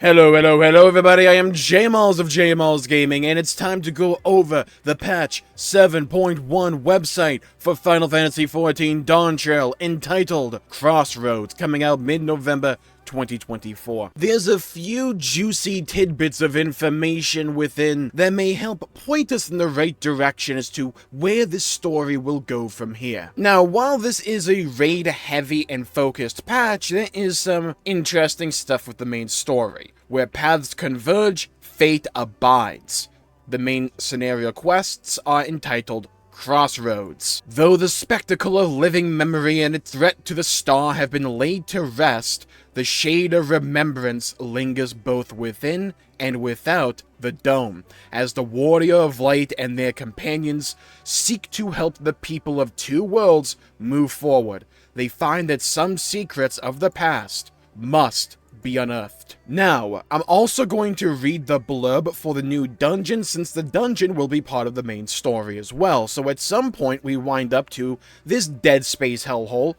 Hello everybody, I am Jmulls of Jmulls Gaming, and it's time to go over the patch 7.1 website for Final Fantasy XIV Dawn Trail, entitled Crossroads, coming out mid-November 2024. There's a few juicy tidbits of information within that may help point us in the right direction as to where this story will go from here. Now, while this is a raid-heavy and focused patch, there is some interesting stuff with the main story. Where paths converge, fate abides. The main scenario quests are entitled Crossroads. Though the spectacle of living memory and its threat to the star have been laid to rest, the shade of remembrance lingers both within and without the dome, as the Warrior of Light and their companions seek to help the people of two worlds move forward. They find that some secrets of the past must be unearthed. Now, I'm also going to read the blurb for the new dungeon, since the dungeon will be part of the main story as well. So at some point we wind up to this Dead Space hellhole.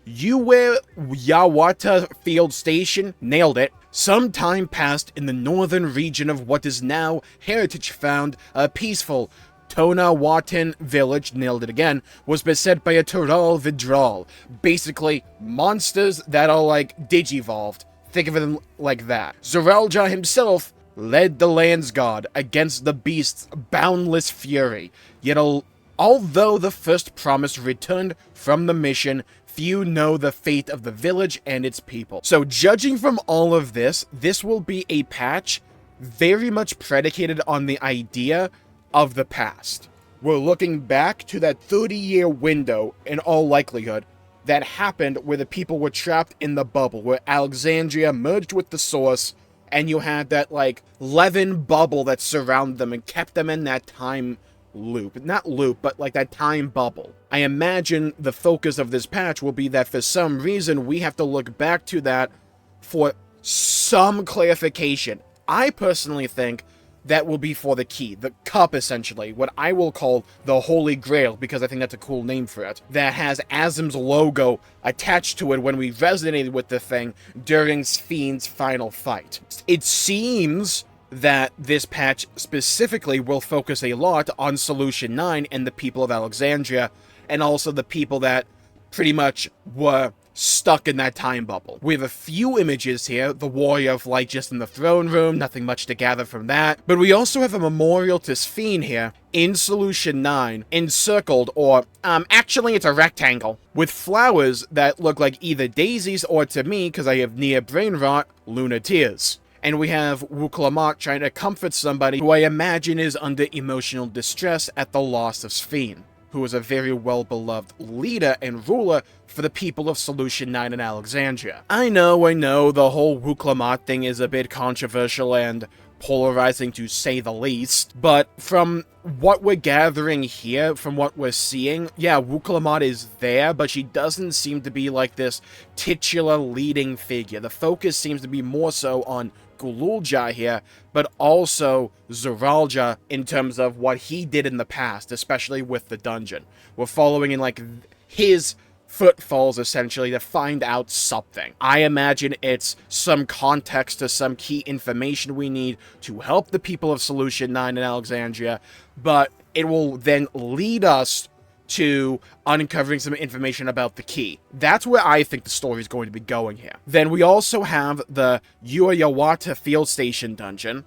Yawata Field Station, nailed it. Some time passed in the northern region of what is now Heritage found a peaceful Tonawatan village, nailed it again, was beset by a Tural Vidral. Basically, monsters that are like digivolved. Think of them like that. Zoralja himself led the Lands God against the beast's boundless fury. Yet although the first promise returned from the mission, few know the fate of the village and its people. So judging from all of this, this will be a patch very much predicated on the idea of the past. We're looking back to that 30-year window, in all likelihood, that happened where the people were trapped in the bubble, where Alexandria merged with the source, and you had that, like, leaven bubble that surrounded them and kept them in that time loop. Not loop, but like that time bubble. I imagine the focus of this patch will be that for some reason we have to look back to that for some clarification. I personally think that will be for the key, the cup essentially, what I will call the Holy Grail, because I think that's a cool name for it, that has Azim's logo attached to it when we resonated with the thing during Fiend's final fight. It seems that this patch specifically will focus a lot on Solution 9 and the people of Alexandria, and also the people that pretty much were stuck in that time bubble. We have a few images here, the Warrior of Light just in the throne room, nothing much to gather from that, but we also have a memorial to Sphene here in Solution 9, encircled, or actually it's a rectangle, with flowers that look like either daisies or, to me, because I have near brain rot, lunar tears. And we have Wuklamat trying to comfort somebody who I imagine is under emotional distress at the loss of Sphene, who is a very well-beloved leader and ruler for the people of Solution 9 in Alexandria. I know, the whole Wuklamat thing is a bit controversial and polarizing to say the least, but from what we're gathering here, from what we're seeing, yeah, Wuklamat is there, but she doesn't seem to be like this titular leading figure. The focus seems to be more so on Gululja here, but also Zoralja in terms of what he did in the past, especially with the dungeon. We're following in like his footfalls essentially to find out something. I imagine it's some context to some key information we need to help the people of Solution 9 in Alexandria, but it will then lead us to uncovering some information about the key. That's where I think the story is going to be going here. Then we also have the Yawata Field Station dungeon,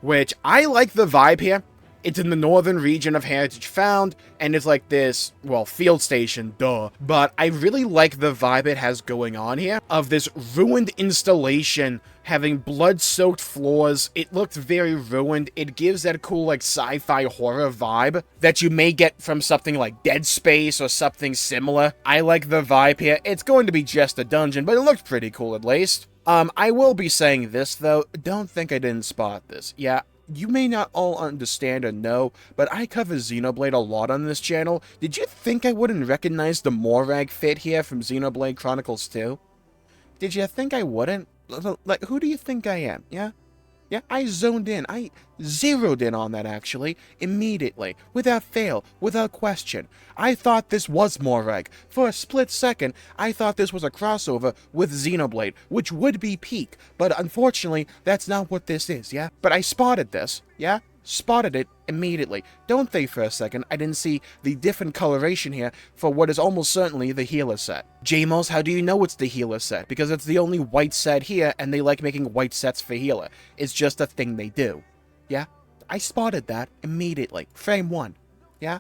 which I like the vibe here. It's in the northern region of Heritage Found, and it's like this, well, field station, duh. But I really like the vibe it has going on here, of this ruined installation having blood-soaked floors. It looks very ruined. It gives that cool, like, sci-fi horror vibe that you may get from something like Dead Space or something similar. I like the vibe here. It's going to be just a dungeon, but it looks pretty cool at least. I will be saying this, though. Don't think I didn't spot this. Yeah, you may not all understand or know, but I cover Xenoblade a lot on this channel. Did you think I wouldn't recognize the Morag fit here from Xenoblade Chronicles 2? Did you think I wouldn't? Like, who do you think I am, yeah? Yeah, I zoned in. I zeroed in on that, actually, immediately, without fail, without question. I thought this was Morag. For a split second, I thought this was a crossover with Xenoblade, which would be peak, but unfortunately, that's not what this is, yeah? But I spotted this, yeah? Spotted it immediately. Don't think for a second I didn't see the different coloration here for what is almost certainly the healer set. Jmulls, how do you know it's the healer set? Because it's the only white set here, and they like making white sets for healer. It's just a thing they do. Yeah? I spotted that immediately. Frame 1. Yeah?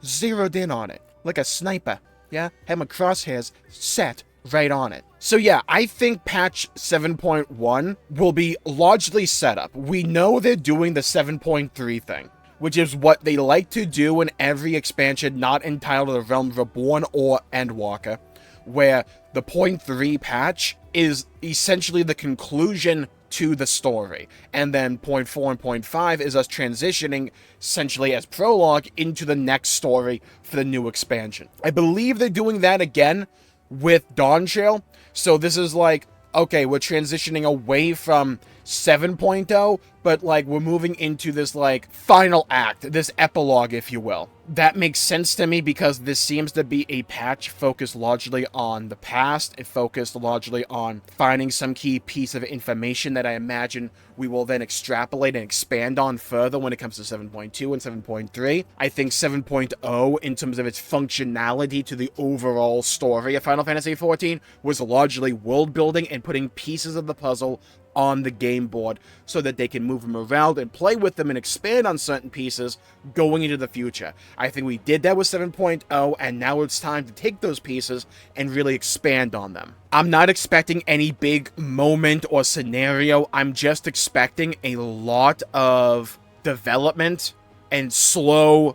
Zeroed in on it. Like a sniper. Yeah? Had my crosshairs set right on it. So yeah, I think patch 7.1 will be largely set up. We know they're doing the 7.3 thing, which is what they like to do in every expansion not entitled to the Realm Reborn or Endwalker, where the 0.3 patch is essentially the conclusion to the story, and then 0.4 and 0.5 is us transitioning essentially as prologue into the next story for the new expansion. I believe they're doing that again with Dawntrail. So this is like, okay, we're transitioning away from 7.0, but like we're moving into this like final act, this epilogue, if you will. That makes sense to me because this seems to be a patch focused largely on the past. It focused largely on finding some key piece of information that I imagine we will then extrapolate and expand on further when it comes to 7.2 and 7.3. I think 7.0, in terms of its functionality to the overall story of Final Fantasy XIV, was largely world building and putting pieces of the puzzle on the game board so that they can move them around and play with them and expand on certain pieces going into the future. I think we did that with 7.0, and now it's time to take those pieces and really expand on them. I'm not expecting any big moment or scenario. I'm just expecting a lot of development and slow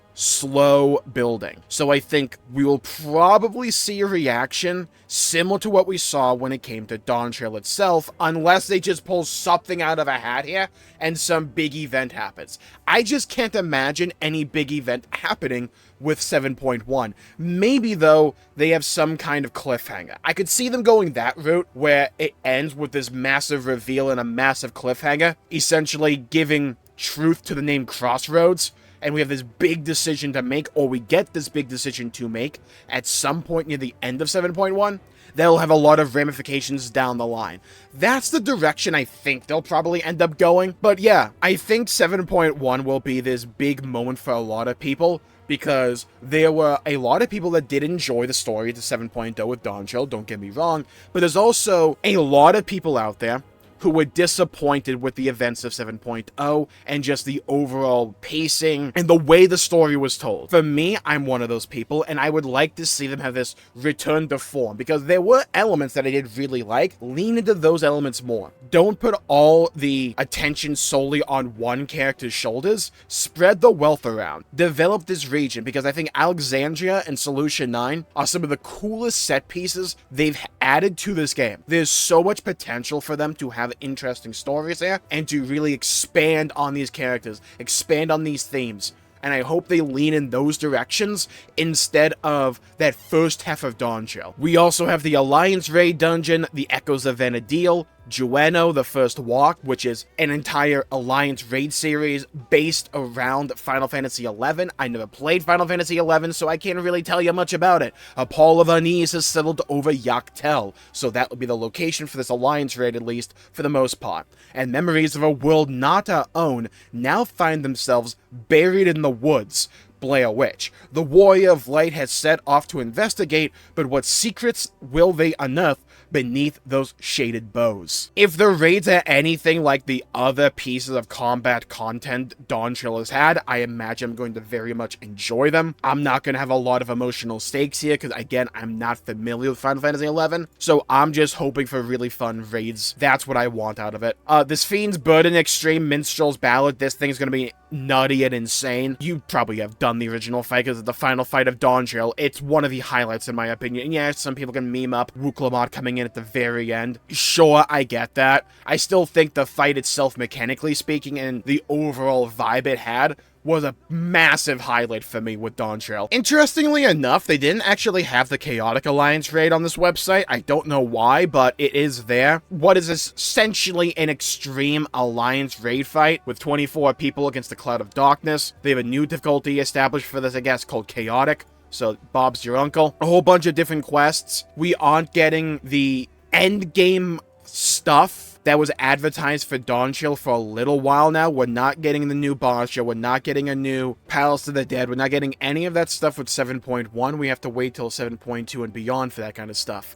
building. So I think we will probably see a reaction similar to what we saw when it came to Dawntrail itself, unless they just pull something out of a hat here and some big event happens. I just can't imagine any big event happening with 7.1. Maybe, though, they have some kind of cliffhanger. I could see them going that route, where it ends with this massive reveal and a massive cliffhanger, essentially giving truth to the name Crossroads, and we have this big decision to make, or we get this big decision to make at some point near the end of 7.1, that'll have a lot of ramifications down the line. That's the direction I think they'll probably end up going. But yeah, I think 7.1 will be this big moment for a lot of people, because there were a lot of people that did enjoy the story to 7.0 with Dawntrail, don't get me wrong, but there's also a lot of people out there who were disappointed with the events of 7.0 and just the overall pacing and the way the story was told. For me, I'm one of those people, and I would like to see them have this return to form, because there were elements that I did really like. Lean into those elements more. Don't put all the attention solely on one character's shoulders. Spread the wealth around. Develop this region, because I think Alexandria and Solution 9 are some of the coolest set pieces they've added to this game. There's so much potential for them to have interesting stories there, and to really expand on these characters, expand on these themes. And I hope they lean in those directions instead of that first half of Dawntrail. We also have the Alliance Raid Dungeon, the Echoes of Vana'diel, Jueno, the First Walk, which is an entire Alliance Raid series based around Final Fantasy XI. I never played Final Fantasy XI, so I can't really tell you much about it. A pall of unease has settled over Yaktel, so that will be the location for this Alliance Raid, at least for the most part. And memories of a world not our own now find themselves buried in the woods. Blair Witch. The Warrior of Light has set off to investigate, but what secrets will they unearth beneath those shaded bows? If the raids are anything like the other pieces of combat content Dawntrail has had, I imagine I'm going to very much enjoy them. I'm not going to have a lot of emotional stakes here, because again, I'm not familiar with Final Fantasy XI, so I'm just hoping for really fun raids. That's what I want out of it. This Fiend's Burden Extreme Minstrel's Ballad, this thing's going to be nutty and insane. You probably have done the original fight, because it's the final fight of Dawntrail. It's one of the highlights in my opinion. And yeah, some people can meme up Wuklamot coming in at the very end. Sure, I get that. I still think the fight itself, mechanically speaking, and the overall vibe it had, was a massive highlight for me with Dawntrail. Interestingly enough, they didn't actually have the Chaotic Alliance raid on this website. I don't know why, but it is there. What is essentially an extreme alliance raid fight with 24 people against the Cloud of Darkness. They have a new difficulty established for this, I guess, called Chaotic. So Bob's your uncle. A whole bunch of different quests. We aren't getting the end game stuff that was advertised for Dawntrail for a little while now. We're not getting the new boss show. We're not getting a new Palace of the Dead. We're not getting any of that stuff with 7.1. We have to wait till 7.2 and beyond for that kind of stuff.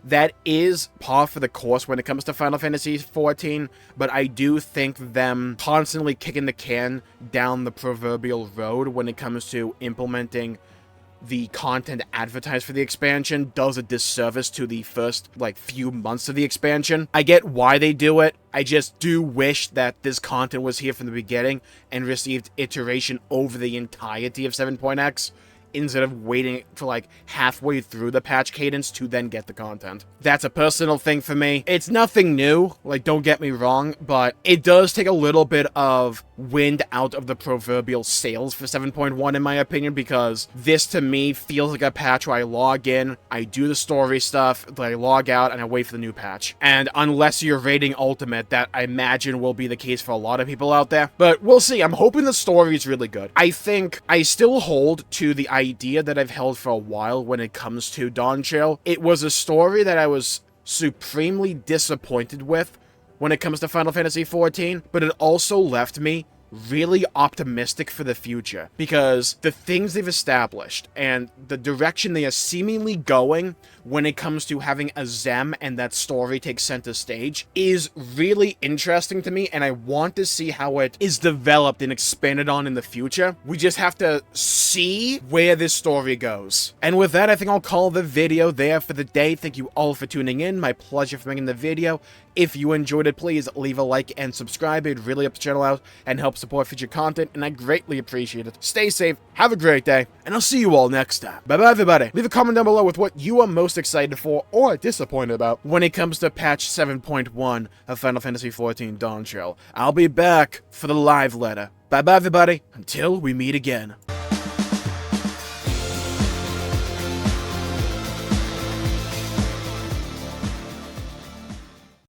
That is par for the course when it comes to Final Fantasy XIV, but I do think them constantly kicking the can down the proverbial road when it comes to implementing the content advertised for the expansion does a disservice to the first, few months of the expansion. I get why they do it. I just do wish that this content was here from the beginning and received iteration over the entirety of 7.x instead of waiting for halfway through the patch cadence to then get the content. That's a personal thing for me. It's nothing new, don't get me wrong, but it does take a little bit of wind out of the proverbial sails for 7.1 in my opinion, because this to me feels like a patch where I log in, I do the story stuff, then I log out, and I wait for the new patch. And unless you're rating Ultimate, that I imagine will be the case for a lot of people out there. But we'll see. I'm hoping the story is really good. I think I still hold to the idea that I've held for a while when it comes to Dawntrail. It was a story that I was supremely disappointed with when it comes to Final Fantasy XIV, but it also left me really optimistic for the future, because the things they've established and the direction they are seemingly going when it comes to having a Zem and that story take center stage is really interesting to me, and I want to see how it is developed and expanded on in the future. We just have to see where this story goes. And with that, I think I'll call the video there for the day. Thank you all for tuning in. My pleasure for making the video. If you enjoyed it, please leave a like and subscribe. It really helps the channel out and helps support future content, and I greatly appreciate it. Stay safe, have a great day, and I'll see you all next time. Bye-bye, everybody. Leave a comment down below with what you are most excited for or disappointed about when it comes to patch 7.1 of Final Fantasy XIV Dawntrail. I'll be back for the live letter. Bye-bye, everybody. Until we meet again.